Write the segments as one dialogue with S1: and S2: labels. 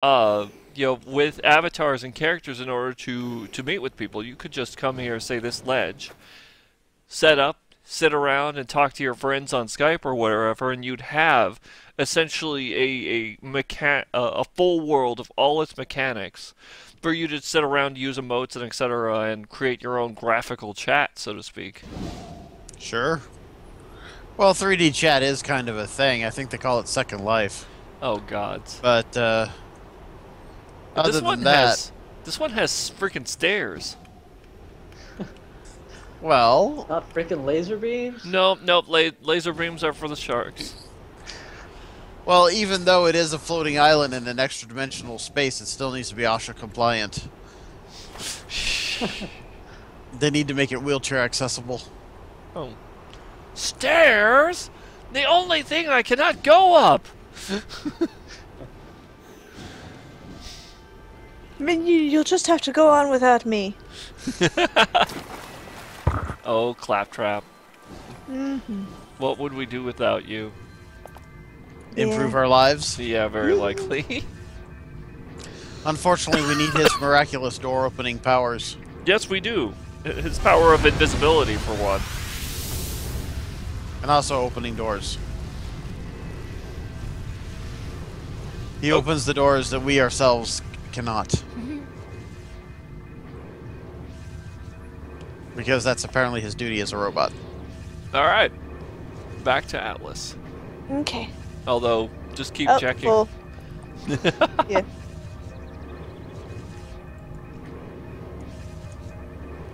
S1: uh, with avatars and characters in order to meet with people. You could just come here, say this ledge, set up, sit around, and talk to your friends on Skype or wherever, and you'd have essentially a full world of all its mechanics for you to sit around, use emotes and etc., and create your own graphical chat, so to speak.
S2: Sure. Well, 3D chat is kind of a thing. I think they call it Second Life.
S1: Oh gods.
S2: But
S1: But
S2: other than that,
S1: this one has freaking stairs.
S2: well,
S3: Not freaking laser beams?
S1: Nope, nope. Laser beams are for the sharks.
S2: well, even though it is a floating island in an extra-dimensional space, it still needs to be OSHA compliant. They need to make it wheelchair accessible.
S1: Oh. Stairs? The only thing I cannot go up!
S4: I mean, you'll just have to go on without me.
S1: Oh, Claptrap.
S4: Mm-hmm.
S1: What would we do without you?
S2: Improve our lives.
S1: Yeah, very likely.
S2: Unfortunately, we need his miraculous door-opening powers.
S1: Yes, we do. His power of invisibility, for one.
S2: And also opening doors. He
S1: Oh.
S2: opens the doors that we ourselves cannot. Because that's apparently his duty as a robot.
S1: Alright. Back to Atlas.
S4: Okay.
S1: Although, just keep
S4: Oh,
S1: checking.
S4: full. Yeah.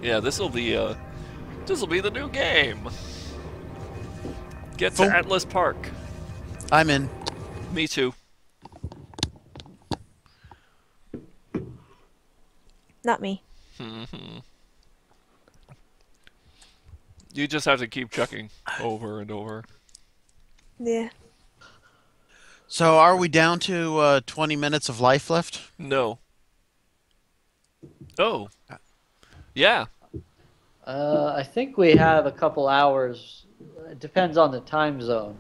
S1: Yeah, this'll be the new game. Get
S2: Full.
S1: to Atlas Park.
S2: I'm in.
S1: Me too.
S4: Not me.
S1: You just have to keep checking over and over.
S4: Yeah.
S2: So are we down to 20 minutes of life left?
S1: No. Oh. Yeah.
S3: I think we have a couple hours. It depends on the time zone.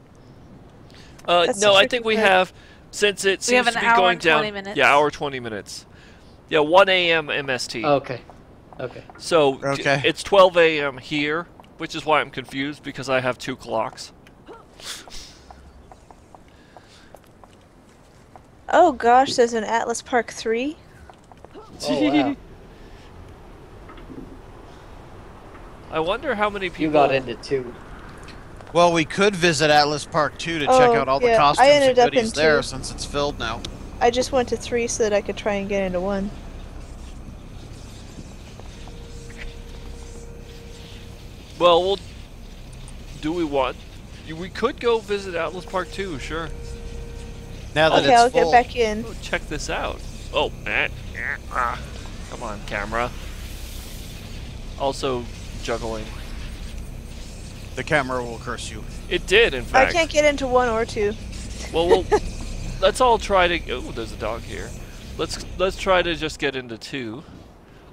S4: That's
S1: No,
S4: the
S1: I
S4: tricky
S1: think we
S4: part.
S1: have, since it
S5: We have
S1: seems to
S5: an
S1: be
S5: hour
S1: going
S5: and
S1: down.
S5: 20 minutes.
S1: Yeah, hour 20 minutes. Yeah, 1 a.m. MST.
S3: Okay. Okay.
S1: So
S2: Okay.
S1: it's 12 a.m. here, which is why I'm confused because I have two clocks.
S4: Oh gosh, there's an Atlas Park 3.
S3: Oh, wow.
S1: I wonder how many people.
S3: You got into two.
S2: Well, we could visit Atlas Park 2 to check
S4: Oh,
S2: out all the
S4: yeah, I
S2: costumes and
S4: ended up
S2: goodies
S4: in
S2: there
S4: 2.
S2: since it's filled now.
S4: I just went to 3 so that I could try and get into 1.
S1: Well, do we want? We could go visit Atlas Park 2, sure.
S2: Now that
S4: Okay,
S2: it's
S4: I'll
S2: full.
S4: get back in.
S1: Oh, check this out. Oh, come on, camera. Also, juggling.
S2: The camera will curse you.
S1: It did, in
S4: I
S1: fact.
S4: can't get into 1 or 2.
S1: Well, let's all try to. Oh, there's a dog here. Let's try to just get into 2.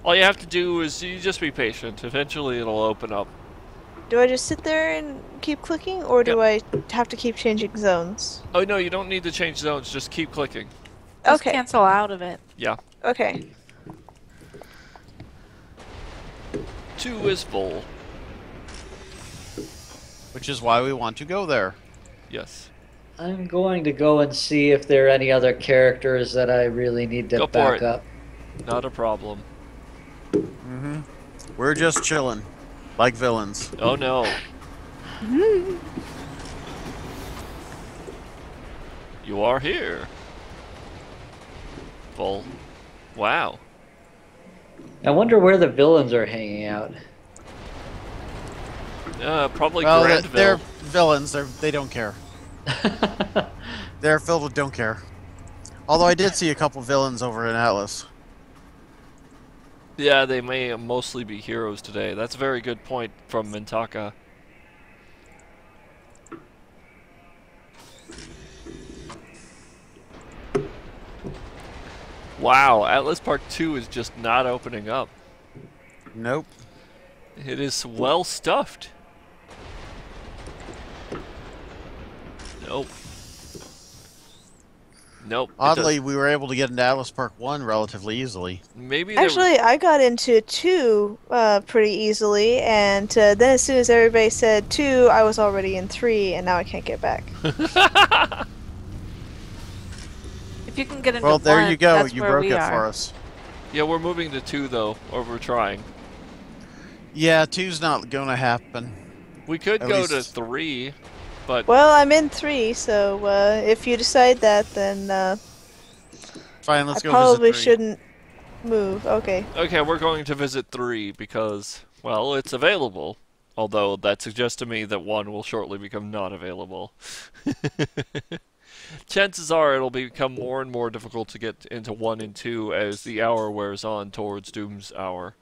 S1: All you have to do is you just be patient. Eventually, it'll open up.
S4: Do I just sit there and keep clicking, or do I have to keep changing zones?
S1: Oh no, you don't need to change zones. Just keep clicking.
S5: Just
S4: Okay.
S5: cancel out of it.
S1: Yeah.
S4: Okay.
S1: 2 is full.
S2: Which is why we want to go there.
S1: Yes.
S3: I'm going to go and see if there are any other characters that I really need to
S1: Go for
S3: back
S1: it.
S3: up.
S1: Not a problem.
S2: We're just chilling. Like villains.
S1: Oh no. You are here. Full. Wow.
S3: I wonder where the villains are hanging out.
S1: Probably
S2: Well,
S1: Granville.
S2: they're villains. They don't care. They're filled with don't care. Although I did see a couple villains over in Atlas.
S1: Yeah, they may mostly be heroes today. That's a very good point from Mintaka. Wow, Atlas Park 2 is just not opening up.
S2: Nope.
S1: It is well stuffed. Nope. Nope. it
S2: Oddly,
S1: does-
S2: we were able to get into Atlas Park 1 relatively easily.
S1: maybe there-
S4: Actually, I got into 2 pretty easily, and then as soon as everybody said 2, I was already in 3, and now I can't get back.
S5: If you can get into
S2: Well, there
S5: one,
S2: you go.
S5: that's
S2: You
S5: where
S2: broke
S5: we
S2: it
S5: are.
S2: for us.
S1: Yeah, we're moving to 2 though, or we're trying.
S2: Yeah, 2's not going to happen.
S1: We could
S2: At
S1: go to
S2: least-
S1: 3, but
S4: Well, I'm in 3, so if you decide that, then
S2: Fine,
S4: I
S2: let's go
S4: probably
S2: visit 3.
S4: shouldn't move. Okay.
S1: okay, we're going to visit 3 because, well, it's available. Although that suggests to me that 1 will shortly become not available. Chances are it'll become more and more difficult to get into 1 and 2 as the hour wears on towards Doom's hour.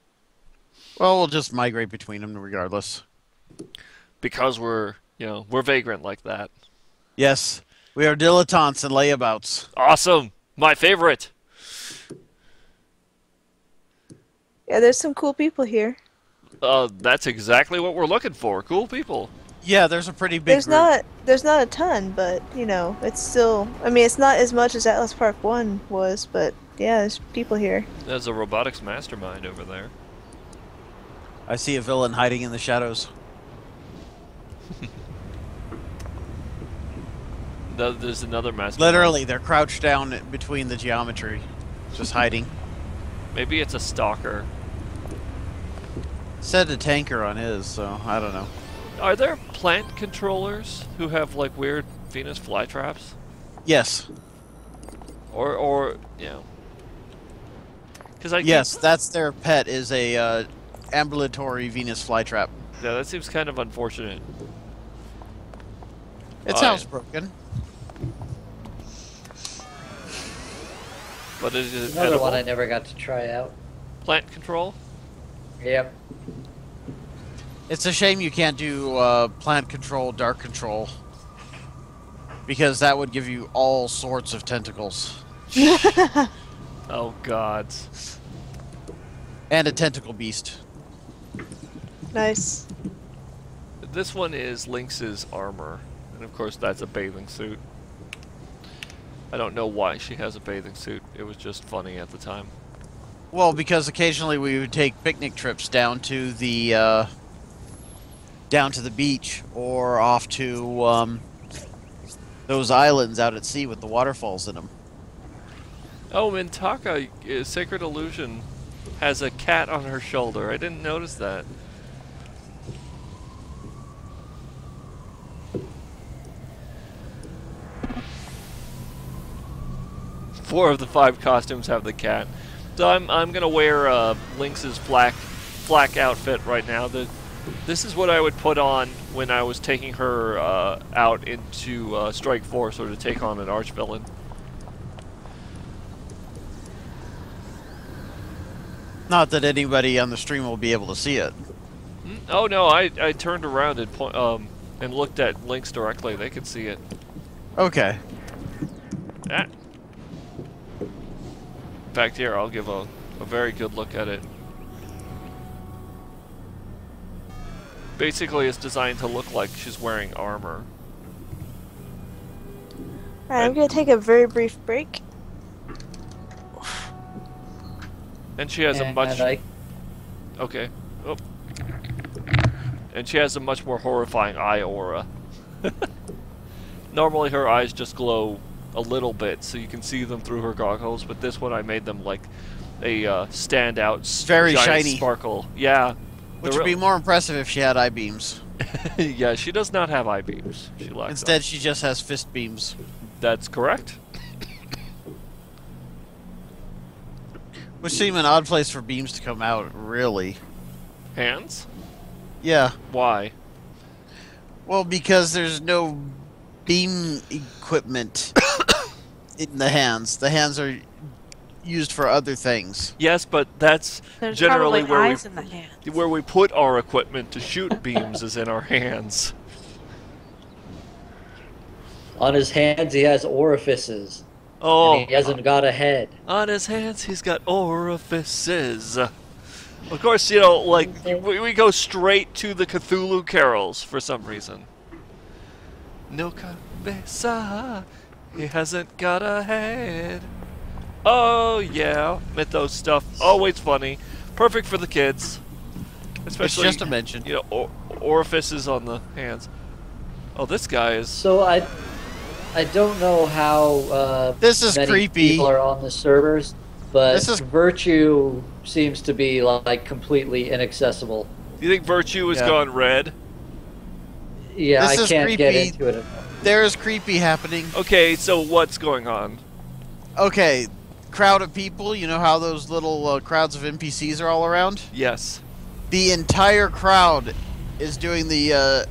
S2: Well, we'll just migrate between them regardless.
S1: Because we're vagrant like that.
S2: Yes, we are dilettantes and layabouts.
S1: Awesome! My favorite!
S4: Yeah, there's some cool people here.
S1: That's exactly what we're looking for. Cool people.
S2: Yeah, there's a pretty big
S4: There's
S2: group.
S4: not a ton, but it's still. I mean, it's not as much as Atlas Park 1 was, but yeah, there's people here.
S1: There's a robotics mastermind over there.
S2: I see a villain hiding in the shadows.
S1: There's another mastermind.
S2: Literally, they're crouched down between the geometry, just hiding.
S1: Maybe it's a stalker.
S2: Said a tanker on his, so I don't know.
S1: Are there plant controllers who have like weird Venus flytraps?
S2: Yes,
S1: Or because I
S2: yes, that's their pet. Is a ambulatory Venus flytrap.
S1: yeah, that seems kind of unfortunate.
S2: It's
S1: Oh,
S2: housebroken.
S1: But it is
S3: Another
S1: edible.
S3: one I never got to try out.
S1: Plant control.
S3: Yep.
S2: It's a shame you can't do plant control, dark control, because that would give you all sorts of tentacles
S1: Oh God.
S2: and a tentacle beast.
S4: Nice.
S1: This one is Lynx's armor, and of course that's a bathing suit. I don't know why she has a bathing suit. It was just funny at the time.
S2: Well, because occasionally we would take picnic trips down to the beach or off to those islands out at sea with the waterfalls in them.
S1: Oh, Mintaka, Sacred Illusion, has a cat on her shoulder. I didn't notice that. Four of the 5 costumes have the cat. So I'm gonna wear Lynx's flak outfit right now. This is what I would put on when I was taking her out into Strike Force or to take on an archvillain.
S2: Not that anybody on the stream will be able to see it.
S1: Oh no, I turned around and looked at Lynx directly. They could see it.
S2: Okay.
S1: Ah. In fact, here, I'll give a very good look at it. Basically, it's designed to look like she's wearing armor.
S4: Alright, I'm gonna take a very brief break.
S1: And she has a
S3: And
S1: much...
S3: I
S1: Okay. Oh. And she has a much more horrifying eye aura. Normally her eyes just glow a little bit, so you can see them through her goggles, but this one I made them like a standout,
S2: Very
S1: giant
S2: shiny.
S1: sparkle. Yeah.
S2: Which
S1: The
S2: would be
S1: real-
S2: more impressive if she had eye beams.
S1: Yeah, she does not have eye beams. She lacks
S2: Instead, she just has fist beams.
S1: That's correct.
S2: Which seem an odd place for beams to come out, really.
S1: Hands?
S2: Yeah.
S1: Why?
S2: Well, because there's no beam equipment in the hands. The hands are used for other things.
S1: Yes, but that's
S5: There's
S1: generally
S5: probably eyes in the hand.
S1: where we put our equipment to shoot beams is in our hands.
S3: On his hands, he has orifices.
S1: Oh,
S3: And he hasn't got a head.
S1: on his hands he's got orifices. Of course, you know, like, we go straight to the Cthulhu carols for some reason. No cabeza, He hasn't got a head. Oh yeah, Mythos stuff. Always funny. Perfect for the kids. Especially,
S2: it's just a mention.
S1: you know, orifices on the hands. Oh, this guy is.
S3: So I don't know how
S2: This is
S3: many
S2: creepy.
S3: people are on the servers, but
S2: This is-
S3: Virtue seems to be like completely inaccessible.
S1: Do you think Virtue has
S2: Yeah.
S1: gone red?
S3: Yeah,
S2: This
S3: I
S2: is
S3: can't get
S2: creepy.
S3: into it.
S2: There's creepy happening.
S1: Okay, so what's going on?
S2: Okay, crowd of people. You know how those little crowds of NPCs are all around?
S1: Yes.
S2: The entire crowd is doing the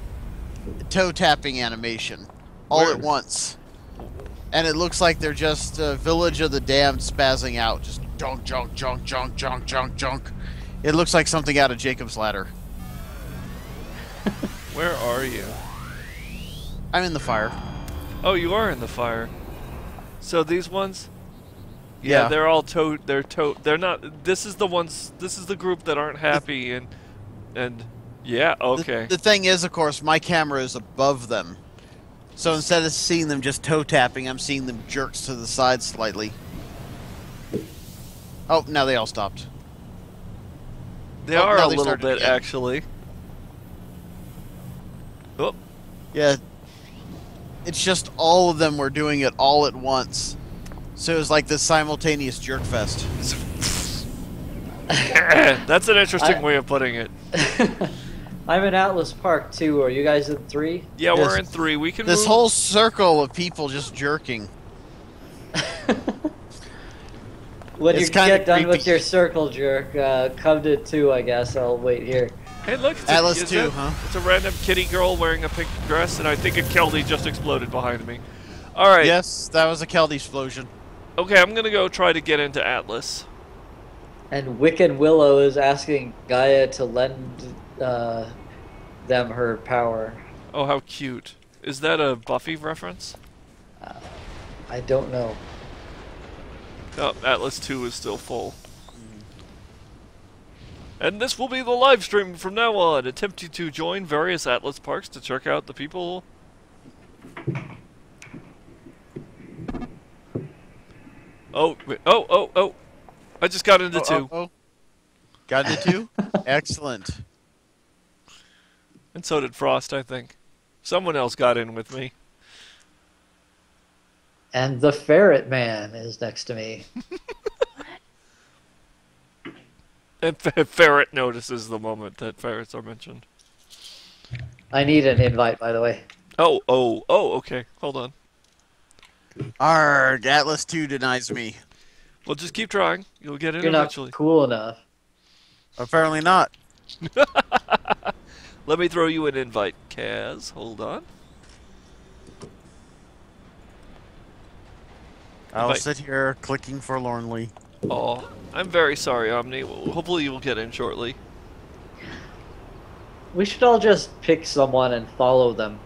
S2: toe tapping animation all
S1: Where?
S2: at once. And it looks like they're just Village of the Damned spazzing out. Just junk, junk, junk, junk, junk, junk, junk. It looks like something out of Jacob's Ladder.
S1: Where are you?
S2: I'm in the fire.
S1: Oh, you are in the fire. So these ones? Yeah,
S2: Yeah.
S1: they're all they're not. This is the ones. This is the group that aren't happy and yeah. Okay.
S2: The thing is, of course, my camera is above them. So instead of seeing them just toe tapping, I'm seeing them jerks to the side slightly. Oh, now they all stopped.
S1: They
S2: Oh,
S1: are
S2: now
S1: a
S2: they
S1: little
S2: started
S1: bit
S2: again.
S1: actually. Oh,
S2: Yeah. It's just all of them were doing it all at once. So it was like this simultaneous jerk fest.
S1: that's an interesting
S3: I-
S1: way of putting it.
S3: I'm in Atlas Park too. Are you guys in 3?
S1: Yeah,
S2: This-
S1: we're in 3. We can
S2: This
S1: move.
S2: whole circle of people just jerking.
S3: When
S2: It's
S3: you
S2: kinda
S3: get done with
S2: creepy.
S3: your circle jerk, come to 2, I guess. I'll wait here.
S1: Hey, look, it's
S2: Atlas
S1: is
S2: 2,
S1: it?
S2: huh?
S1: It's a random kitty girl wearing a pink dress, and I think a Keldy just exploded behind me. All right.
S2: Yes, that was a Keld explosion.
S1: Okay, I'm gonna go try to get into Atlas.
S3: And Wiccan Willow is asking Gaia to lend them her power.
S1: Oh, how cute! Is that a Buffy reference?
S3: I don't know.
S1: Oh, Atlas 2 is still full. And this will be the live stream from now on, attempting to join various Atlas parks to check out the people. Oh, oh. I just got into 2.
S2: Oh. Got into 2? Excellent.
S1: And so did Frost, I think. Someone else got in with me.
S3: And the Ferret Man is next to me.
S1: And Ferret notices the moment that ferrets are mentioned.
S3: I need an invite, by the way.
S1: Oh, okay. Hold on.
S2: Arrgh, Atlas 2 denies me.
S1: Well, just keep trying. You'll get in
S3: You're not
S1: eventually.
S3: cool enough.
S2: Apparently not.
S1: Let me throw you an invite, Kaz. Hold on.
S2: I'll
S1: Invite.
S2: sit here clicking forlornly.
S1: Oh, I'm very sorry, Omni. Hopefully you will get in shortly.
S3: We should all just pick someone and follow them.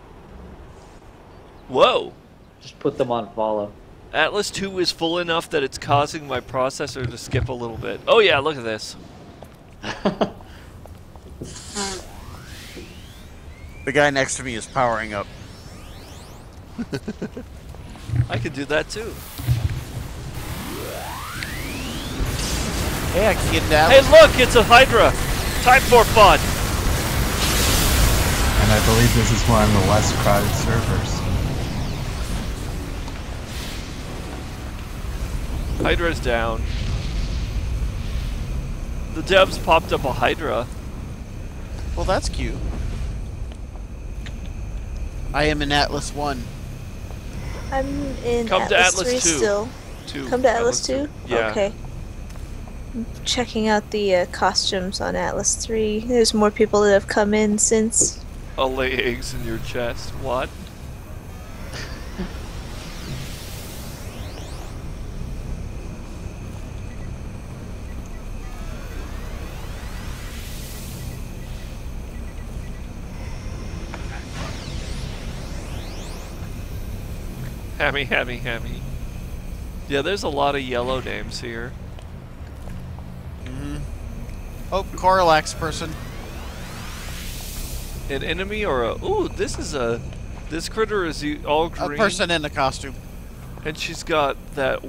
S1: Whoa!
S3: Just put them on follow.
S1: Atlas 2 is full enough that it's causing my processor to skip a little bit. Oh yeah, look at this.
S2: The guy next to me is powering up.
S1: I could do that too.
S2: Hey, I can get into
S1: Hey
S2: Atlas.
S1: look, it's a Hydra! Time for fun!
S6: And I believe this is one of the less crowded servers.
S1: Hydra's down. The devs popped up a Hydra.
S2: Well, that's cute. I am in Atlas 1.
S4: I'm in
S1: Come to
S4: Atlas,
S1: Atlas
S4: 3
S1: 2.
S4: still. Come to Atlas 2?
S1: Yeah.
S4: Okay. I'm checking out the costumes on Atlas 3. There's more people that have come in since.
S1: I'll lay eggs in your chest. What? Hammy, hammy, hammy. Yeah, there's a lot of yellow names here.
S2: Oh, Coralax person.
S1: An enemy or a... Ooh, this is a... This critter is all
S2: A
S1: green.
S2: person in a costume.
S1: And she's got the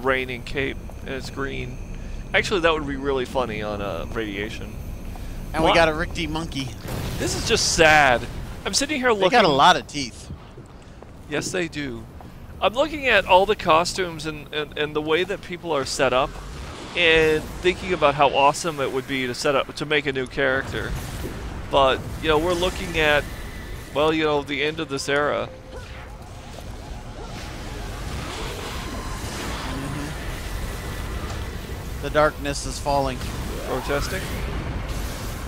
S1: raining cape, and it's green. Actually, that would be really funny on radiation.
S2: And we got a Rick D monkey.
S1: This is just sad. I'm sitting here looking.
S2: They got a lot of teeth.
S1: Yes, they do. I'm looking at all the costumes and the way that people are set up, and thinking about how awesome it would be to make a new character. But you know, we're looking at, well, you know, the end of this era.
S2: The darkness is falling.
S1: Protesting?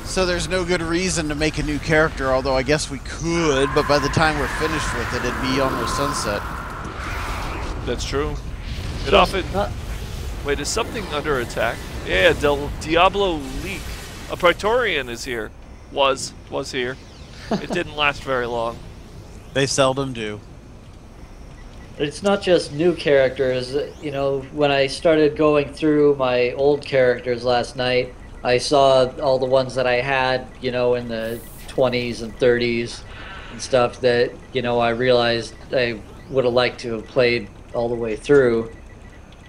S2: So there's no good reason to make a new character, although I guess we could, but by the time we're finished with it, it'd be almost sunset.
S1: That's true. It often... Wait, is something under attack? Yeah, Diablo Leak. A Praetorian is here. Was here. It didn't last very long.
S2: They seldom do.
S3: It's not just new characters. You know, when I started going through my old characters last night, I saw all the ones that I had, you know, in the 20s and 30s and stuff that, you know, I realized I would have liked to have played all the way through,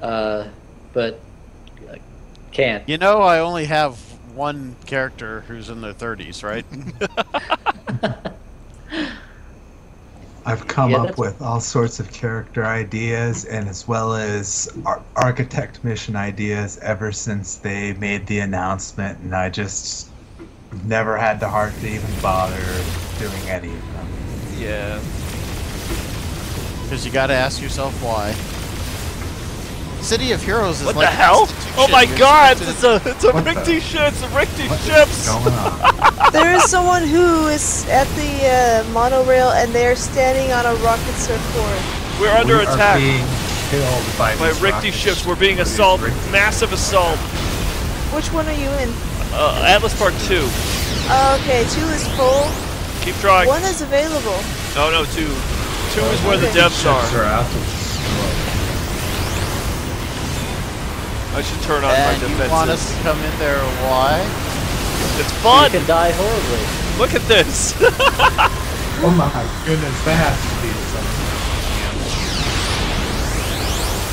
S3: but I can't.
S2: You know, I only have one character who's in their 30s, right?
S6: I've come up with all sorts of character ideas and as well as architect mission ideas ever since they made the announcement, and I just never had the heart to even bother doing any of them.
S1: Yeah.
S2: Because you gotta ask yourself why. City of Heroes is
S1: What
S2: like
S1: the hell? Oh my god! It's a
S6: What
S1: Rick
S6: the-
S1: It's a Rick ships!
S6: Going on?
S4: There is someone who is at the monorail and they're standing on a rocket surfboard.
S1: We're under
S6: We are
S1: attack
S6: being killed by these
S1: Rick
S6: rocket
S1: ships. We're being assaulted.
S6: Rick D.
S1: Massive assault.
S4: Which one are you in?
S1: Atlas Part 2.
S4: Okay, 2 is full.
S1: Keep trying.
S4: 1 is available.
S1: No, 2. 2 is where the
S4: Okay.
S1: devs
S6: Ships
S1: are.
S6: are out, which is slow.
S1: I should turn on my
S2: And
S1: defenses.
S2: you want us to come in there, why?
S1: It's
S3: You
S1: fun!
S3: can die horribly.
S1: Look at this!
S6: Oh my goodness, that has to be something.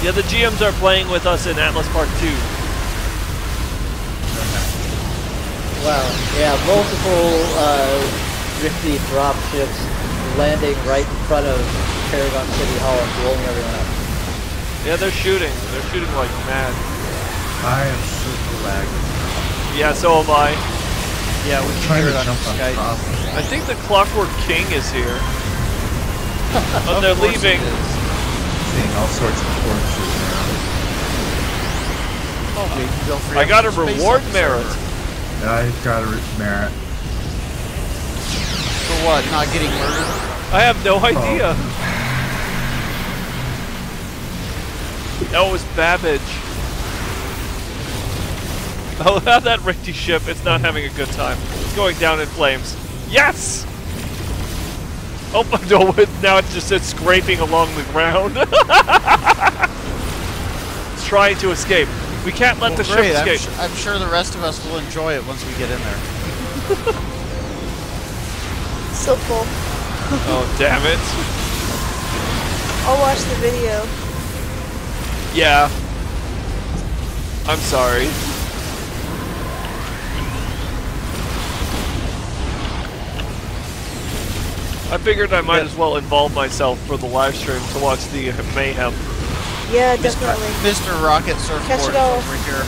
S1: Yeah, the GMs are playing with us in Atlas Part 2.
S3: Wow. Yeah, multiple drifty drop ships landing right in front of Paragon City Hall and blowing everyone up.
S1: Yeah, they're shooting. They're shooting like mad.
S6: I am super lagging.
S1: Yeah, so am I.
S2: Yeah, we can
S6: Trying
S2: hear
S6: to
S2: it on
S6: jump on
S2: Skype.
S6: top.
S1: I think the Clockwork King is here. Oh, they're
S2: Of course it
S1: leaving.
S2: is.
S6: Seeing all sorts of corpses around.
S2: Okay, feel free
S1: I
S2: to
S1: got a
S2: space
S1: reward
S2: on the
S1: merit.
S2: server.
S6: I got a merit.
S2: For what? Not getting murdered?
S1: I have no idea. That was Babbage. Oh, that Ricky ship, it's not having a good time. It's going down in flames. Yes! Oh, no, now it's just scraping along the ground. It's trying to escape. We can't let the ship
S2: Great,
S1: escape.
S2: I'm sure the rest of us will enjoy it once we get in there.
S4: So full.
S1: Oh, damn it.
S4: I'll watch the video.
S1: Yeah. I'm sorry. I figured I might as well involve myself for the live stream to watch the mayhem.
S4: Yeah, definitely.
S2: Mr. Rocket
S4: Catch
S2: Surfboard
S4: it all.
S2: over here.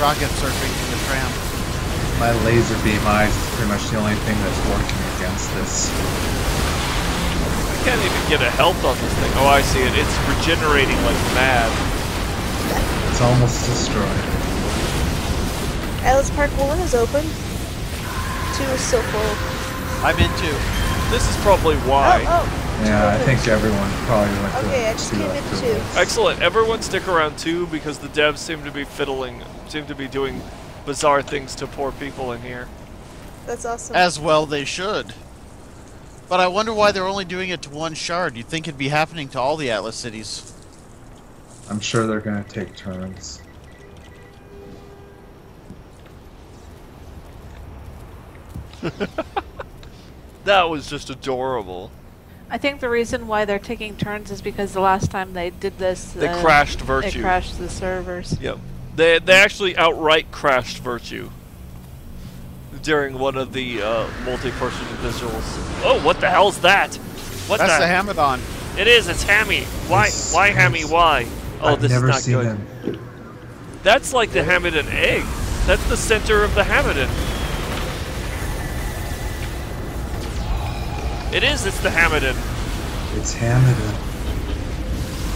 S2: Rocket surfing in the tram.
S6: My laser beam eyes is pretty much the only thing that's working against this.
S1: I can't even get a health on this thing. Oh, I see it. It's regenerating like mad.
S6: It's almost destroyed.
S4: Atlas Park 1 is open. 2 is still full.
S2: I'm in too.
S1: This is probably why.
S4: Oh,
S6: Yeah, I
S4: open.
S6: think everyone probably went to
S4: Okay, I just came in
S6: to
S4: too.
S6: it.
S1: Excellent. Everyone stick around too, because the devs seem to be seem to be doing bizarre things to poor people in here.
S4: That's awesome.
S2: As well they should. But I wonder why they're only doing it to one shard. You'd think it'd be happening to all the Atlas cities.
S6: I'm sure they're gonna take turns.
S1: That was just adorable.
S5: I think the reason why they're taking turns is because the last time they did this,
S1: They crashed Virtue.
S5: It crashed the servers.
S1: Yep. They actually outright crashed Virtue during one of the multi-person visuals. Oh, what the hell's that? What
S2: That's the
S1: the?
S2: Hamadon.
S1: It is. It's Hammy. Why? Why Hammy? Why? Oh,
S6: I've
S1: this
S6: never
S1: is not
S6: seen
S1: good.
S6: him.
S1: That's like the Hamadon egg. That's the center of the Hamadon. It is. It's the Hamadon.
S6: It's Hamadon.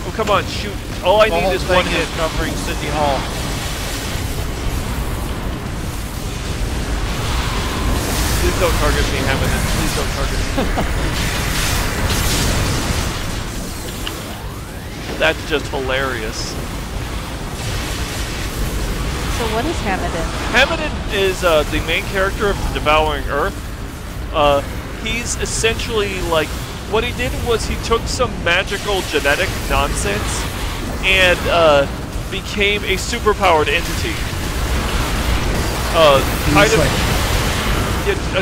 S1: Oh, come on, shoot. All I
S2: The
S1: need
S2: whole
S1: is
S2: thing
S1: one hit.
S2: is covering City Hall.
S1: Please don't target me, Hamadon. Please don't target me. That's just hilarious.
S5: So what is Hamadon?
S1: Hamadon is the main character of the Devouring Earth. He's essentially like, what he did was he took some magical genetic nonsense and became a superpowered entity. Kind
S6: He's
S1: of
S6: like,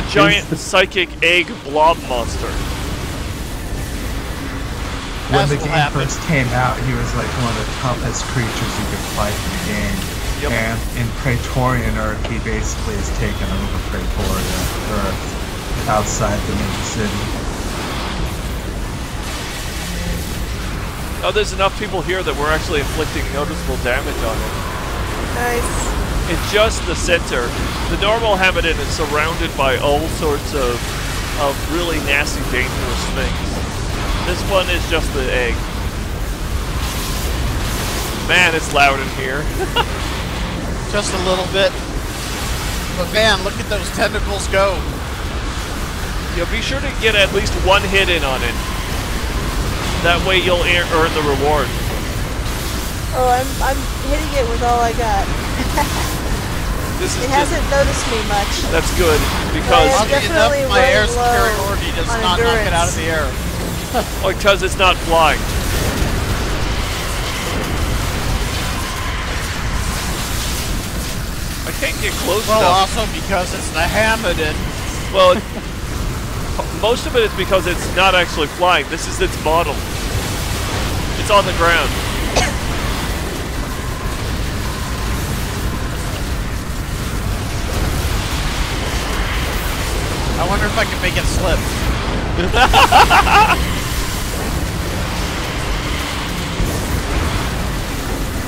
S1: a giant psychic egg blob monster.
S6: when
S2: That's
S6: the
S2: what
S6: game
S2: happened.
S6: first came out, he was like one of the toughest creatures you could fight in the game.
S1: Yep.
S6: And in Praetorian Earth, he basically has taken over Praetorian Earth outside the main city.
S1: Oh, there's enough people here that we're actually inflicting noticeable damage on it.
S4: Nice.
S1: In just the center, the normal Hamadon is surrounded by all sorts of really nasty, dangerous things. This one is just the egg. Man, it's loud in here.
S2: Just a little bit. But man, look at those tentacles go.
S1: Yeah, be sure to get at least one hit in on it. That way you'll earn the reward.
S4: Oh, I'm hitting it with all I got.
S1: This is
S4: It
S1: just,
S4: hasn't noticed me much.
S1: that's good because
S4: Yeah.
S2: Oddly
S4: definitely
S2: enough, my air
S4: running low
S2: superiority does
S4: on
S2: not knock it out of
S4: endurance.
S2: the air.
S1: because it's not flying. I can't get close
S2: Well,
S1: enough.
S2: also because it's the Hamadon.
S1: Well, most of it is because it's not actually flying. This is its model. It's on the ground.
S2: I wonder if I can make it slip.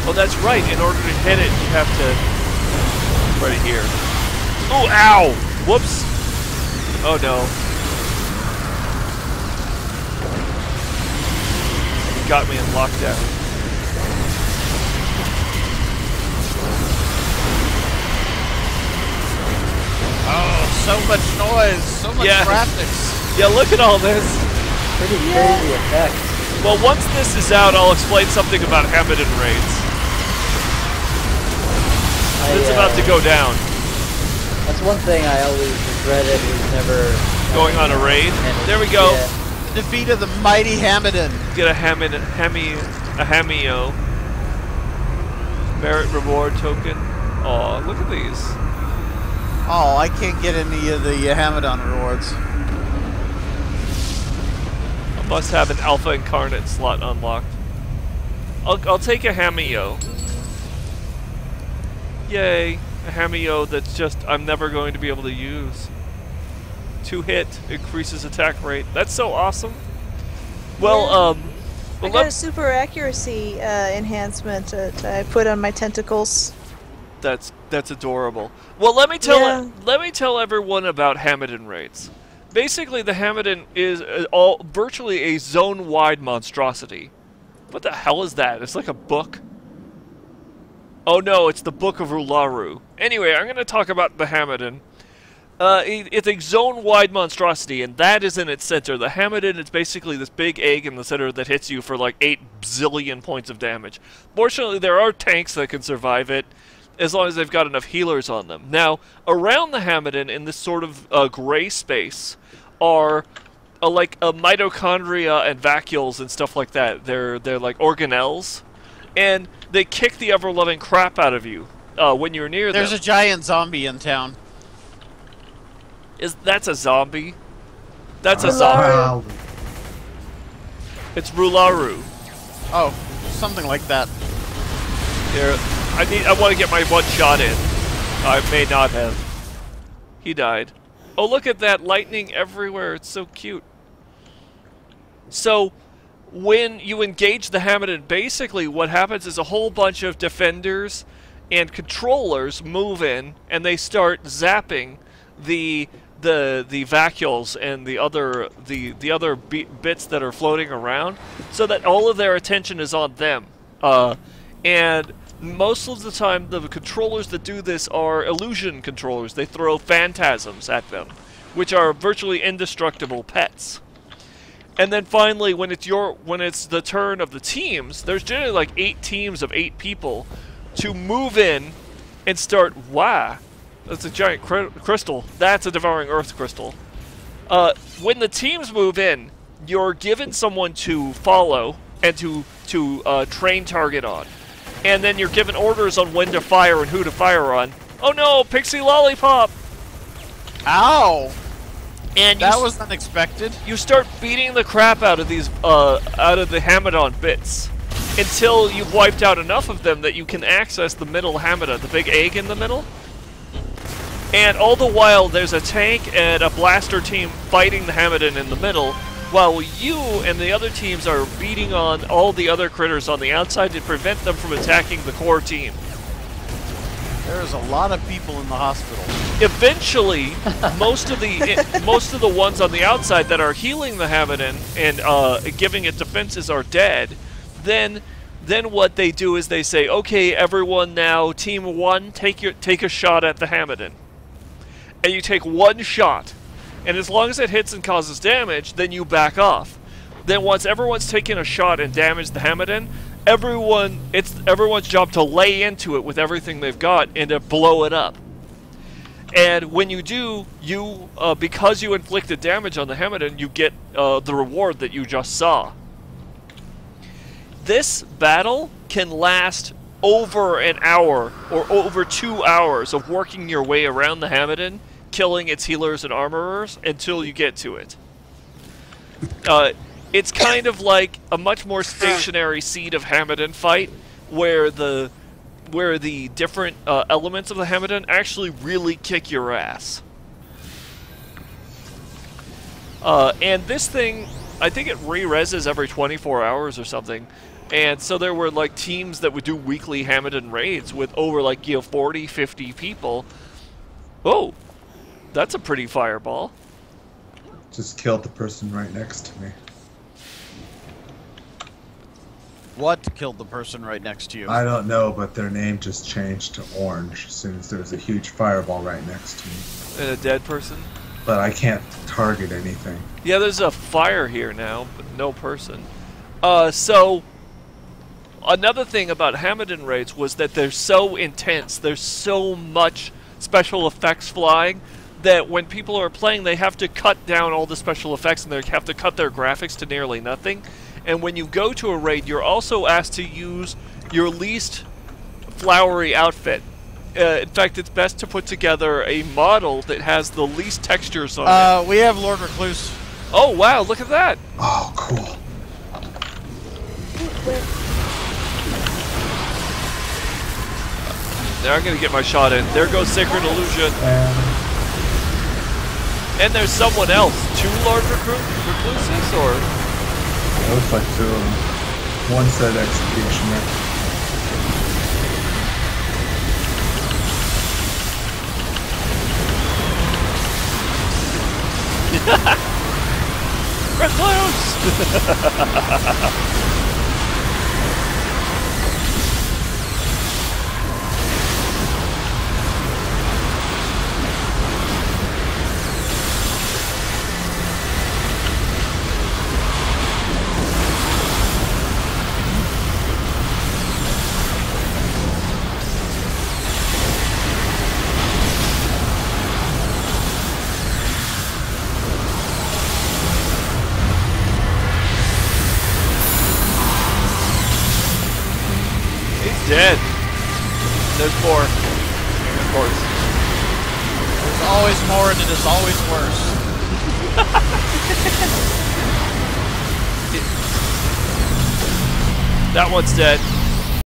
S1: Oh, that's right. In order to hit it, you have to... Right here. Oh, ow! Whoops. Oh, no. You got me in lockdown.
S2: Oh, so much noise, so much
S1: Yeah.
S2: graphics.
S1: Yeah, look at all this.
S3: Pretty crazy effect.
S1: Well, once this is out, I'll explain something about Hamadon raids. It's about to go down.
S3: That's one thing I always regretted was never
S1: Going on a raid.
S3: and
S1: There we go.
S3: yeah.
S2: The defeat of the mighty Hamadon.
S1: Get a Hameo. Merit reward token. Aw, look at these.
S2: Oh, I can't get any of the Hamadon rewards.
S1: I must have an Alpha Incarnate slot unlocked. I'll take a Hameo. Yay, a Hameo that's just I'm never going to be able to use. 2 hit increases attack rate. That's so awesome. Well,
S4: I
S1: well,
S4: got a super accuracy enhancement that I put on my tentacles.
S1: that's adorable. Well, let me tell everyone about Hamadon raids. Basically, the Hamadon is virtually a zone-wide monstrosity. What the hell is that? It's like a book. Oh no, it's the Book of Ularu. Anyway, I'm going to talk about the Hamadon. It's a zone-wide monstrosity, and that is in its center. The Hamadon is basically this big egg in the center that hits you for like 8 zillion points of damage. Fortunately, there are tanks that can survive it, as long as they've got enough healers on them. Now, around the Hamadon, in this sort of gray space, are like mitochondria and vacuoles and stuff like that. They're like organelles, and they kick the ever-loving crap out of you when you're near them.
S2: There's a giant zombie in town.
S1: That's a zombie? That's a
S4: Ularu.
S1: zombie. It's Rularu.
S2: Oh, something like that.
S1: Here, I want to get my one shot in. I may not have. He died. Oh, look at that lightning everywhere. It's so cute. So, when you engage the Hamadon, basically what happens is a whole bunch of defenders and controllers move in, and they start zapping the vacuoles and the other bits that are floating around, so that all of their attention is on them. And most of the time, the controllers that do this are illusion controllers. They throw phantasms at them, which are virtually indestructible pets. And then finally, when it's the turn of the teams, there's generally like 8 teams of 8 people to move in and start. Wow, that's a giant crystal. That's a Devouring Earth crystal. When the teams move in, you're given someone to follow and to train target on, and then you're given orders on when to fire and who to fire on. Oh no, Pixie Lollipop!
S2: Ow!
S1: And
S2: that was unexpected.
S1: You start beating the crap out of these, out of the Hamadon bits, until you've wiped out enough of them that you can access the middle Hamadon, the big egg in the middle. And all the while, there's a tank and a blaster team fighting the Hamadon in the middle, while you and the other teams are beating on all the other critters on the outside to prevent them from attacking the core team.
S2: There's a lot of people in the hospital.
S1: Eventually, most of the ones on the outside that are healing the Hamadon and giving it defenses are dead. Then what they do is they say, "Okay, everyone, now Team 1, take a shot at the Hamadon." And you take one shot, and as long as it hits and causes damage, then you back off. Then once everyone's taken a shot and damaged the Hamadon, it's everyone's job to lay into it with everything they've got and to blow it up. And when you do, because you inflicted damage on the Hamadon, you get the reward that you just saw. This battle can last over an hour or over 2 hours of working your way around the Hamadon, killing its healers and armorers until you get to it. It's kind of like a much more stationary Seed of Hamadon fight, where the different elements of the Hamadon actually really kick your ass. And this thing, I think it re-reses every 24 hours or something. And so there were like teams that would do weekly Hamadon raids with over like 40, 50 people. Oh, that's a pretty fireball.
S6: Just killed the person right next to me.
S2: What killed the person right next to you?
S6: I don't know, but their name just changed to orange as soon as there was a huge fireball right next to me.
S1: And a dead person?
S6: But I can't target anything.
S1: Yeah, there's a fire here now, but no person. So another thing about Hamadon raids was that they're so intense, there's so much special effects flying, that when people are playing, they have to cut down all the special effects and they have to cut their graphics to nearly nothing. And when you go to a raid, you're also asked to use your least flowery outfit. In fact, it's best to put together a model that has the least textures on it.
S2: We have Lord Recluse.
S1: Oh, wow, look at that.
S6: Oh, cool.
S1: Now I'm going to get my shot in. There goes Sacred Illusion. And there's someone else. 2 Lord Recluses, or...?
S6: It looks like 2 of them. One said Executioner.
S1: Recluse! Dead. There's more. Of course.
S2: There's always more, and it is always worse.
S1: That one's dead.